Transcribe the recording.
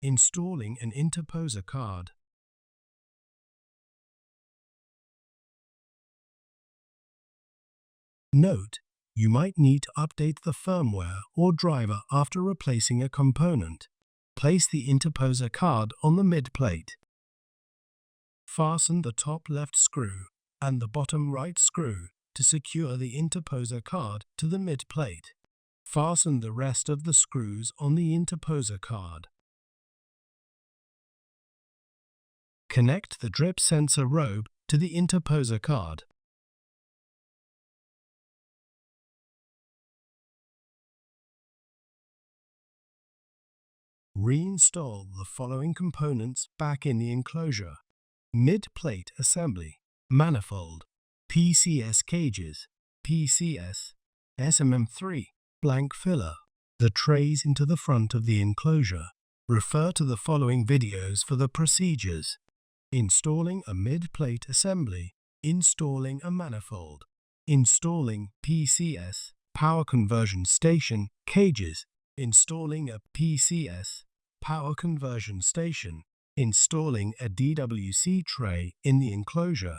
Installing an interposer card. Note: you might need to update the firmware or driver after replacing a component. Place the interposer card on the mid plate. Fasten the top left screw and the bottom right screw to secure the interposer card to the mid plate. Fasten the rest of the screws on the interposer card. Connect the drip sensor robe to the interposer card. Reinstall the following components back in the enclosure: mid-plate assembly, manifold, PCS cages, PCS, SMM3, blank filler, the trays into the front of the enclosure. Refer to the following videos for the procedures: installing a mid-plate assembly, installing a manifold, installing PCS, power conversion station, cages, installing a PCS, power conversion station, installing a DWC tray in the enclosure,